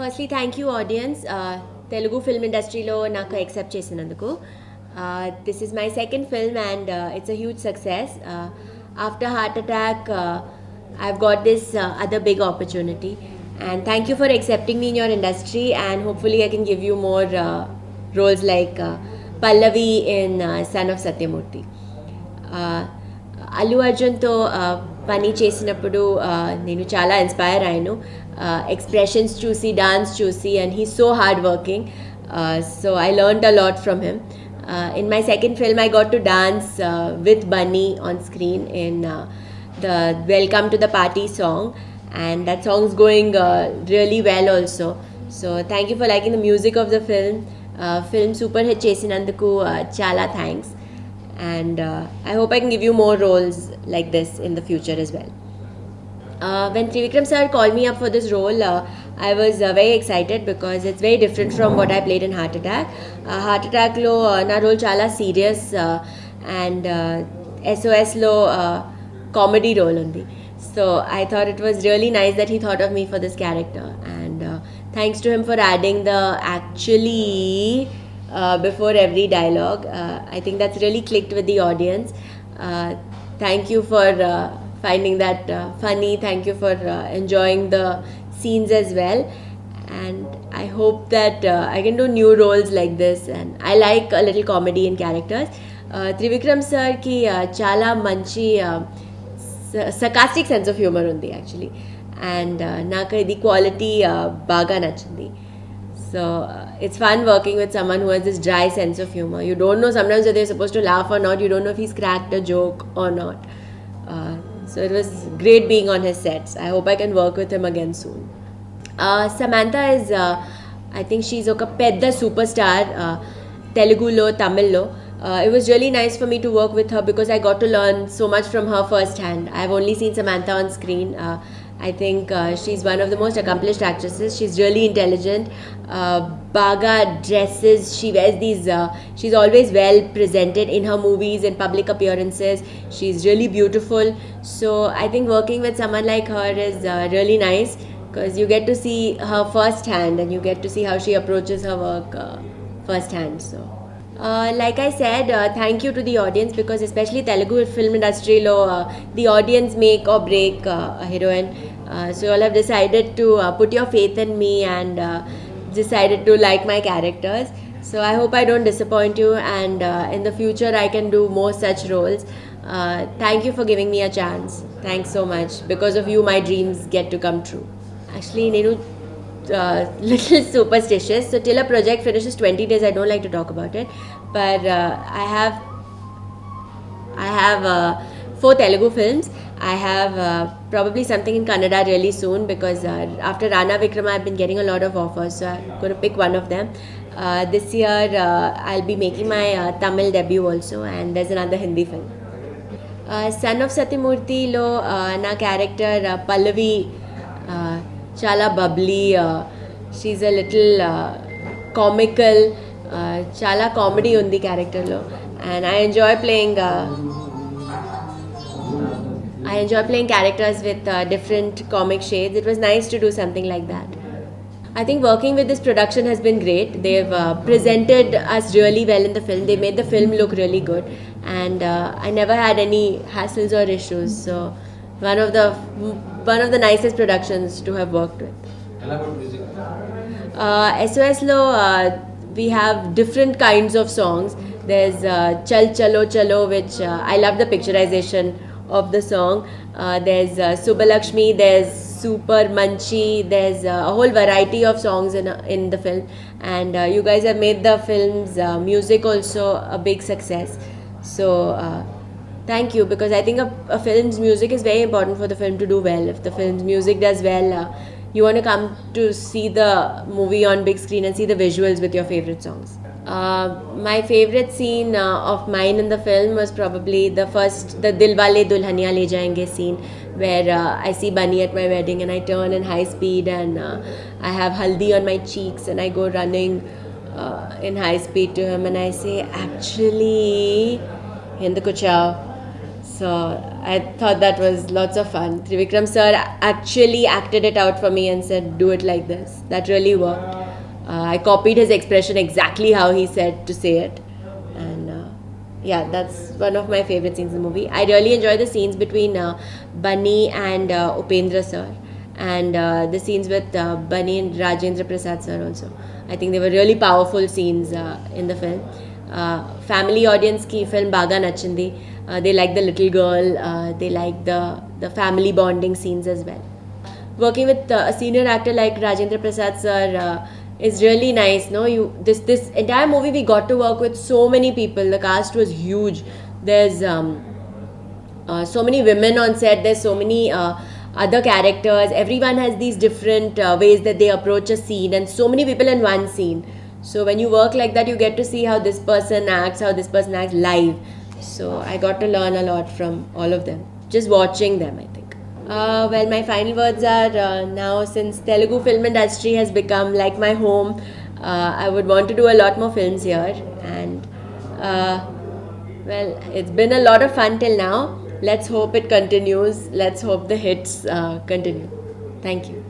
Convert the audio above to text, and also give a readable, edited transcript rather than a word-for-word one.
Firstly, thank you, audience. Telugu film industry lo naku accept చేసినందుకు. This is my second film and it's a huge success. After Heart Attack, I've got this other big opportunity. And thank you for accepting me in your industry, and hopefully I can give you more roles like Pallavi in Son of Satyamurthy. Allu అర్జున్తో పని చేసినప్పుడు నేను చాలా inspire అయ్యాను expressions చూసి dance చూసి and he so hard working so I learned a lot from him in my second film I got to dance with Bunny on screen in the Welcome to the Party song, and that song's going really well also. So thank you for liking the music of the film. Film super hit చేసినందుకు చాలా thanks, and I hope I can give you more roles like this in the future as well. When Trivikram sir called me up for this role, I was very excited because it's very different from what I played in Heart Attack. Heart Attack lo na role chala serious and SOS lo comedy role undi. So I thought it was really nice that he thought of me for this character, and thanks to him for adding the actually before every dialogue. I think that's really clicked with the audience. Thank you for finding that funny. Thank you for enjoying the scenes as well, and I hope that I can do new roles like this, and I like a little comedy in characters. Trivikram sir ki chala manchi sarcastic sense of humor undi actually, and నాకు ఇది quality బాగా నచ్చింది. So it's fun working with someone who has this dry sense of humor. You don't know sometimes whether you're supposed to laugh or not. You don't know if he's cracked a joke or not. So it was great being on his sets. I hope I can work with him again soon. Samantha is, I think she's oka pedda superstar, Telugulo, Tamillo. It was really nice for me to work with her because I got to learn so much from her firsthand. I've only seen Samantha on screen. I think she's one of the most accomplished actresses. She's really intelligent. Baga dresses. She wears these. She's always well presented in her movies and public appearances. She's really beautiful. So I think working with someone like her is really nice because you get to see her firsthand and you get to see how she approaches her work firsthand. So. Like I said, thank you to the audience because especially Telugu film industry lo the audience make or break a heroine. So you all have decided to put your faith in me and decided to like my characters. So I hope I don't disappoint you, and in the future I can do more such roles. Thank you for giving me a chance. Thanks so much. Because of you my dreams get to come true. Actually nenu little superstitious, so till a project finishes 20 days I don't like to talk about it, but I have 4 Telugu films. I have probably something in Kannada really soon because after Rana Vikrama I've been getting a lot of offers, so I'm going to pick one of them. This year I'll be making my Tamil debut also, and there's another Hindi film. Son of Satyamurthy lo na character Pallavi chala bubbly, she's a little comical, chala comedy undi character lo, and I enjoy playing characters with different comic shades. It was nice to do something like that. I think working with this production has been great. They've presented us really well in the film. They made the film look really good, and I never had any hassles or issues. So one of the nicest productions to have worked with. SOS lo we have different kinds of songs. There's Chal Chalo Chalo, which I love the picturization of the song. There's Subbalakshmi, there's Super Manchi, there's a whole variety of songs in the film, and you guys have made the film's music also a big success. So thank you, because I think a film's music is very important for the film to do well. If the film's music does well, you want to come to see the movie on big screen and see the visuals with your favorite songs. My favorite scene of mine in the film was probably the Dilwale Dulhaniya Le Jayenge scene, where I see Bunny at my wedding and I turn in high speed and I have haldi on my cheeks and I go running in high speed to him and I say, actually, Hinduku Chao. So I thought that was lots of fun. Trivikram sir actually acted it out for me and said, "Do it like this." That really worked. I copied his expression exactly how he said to say it, and yeah, that's one of my favorite scenes in the movie. I really enjoy the scenes between Bunny and Upendra sir, and the scenes with Bunny and Rajendra Prasad sir also. I think they were really powerful scenes in the film. Family audience ki film baga nachindi. They like the little girl. They like the family bonding scenes as well. Working with a senior actor like Rajendra Prasad sir is really nice. No, this entire movie we got to work with so many people. The cast was huge. There's so many women on set. There's so many other characters. Everyone has these different ways that they approach a scene, and so many people in one scene. So when you work like that, you get to see how this person acts, how this person acts live. So I got to learn a lot from all of them, just watching them, I think. Well, my final words are now, since Telugu film industry has become like my home, I would want to do a lot more films here. And well, it's been a lot of fun till now. Let's hope it continues. Let's hope the hits continue. Thank you.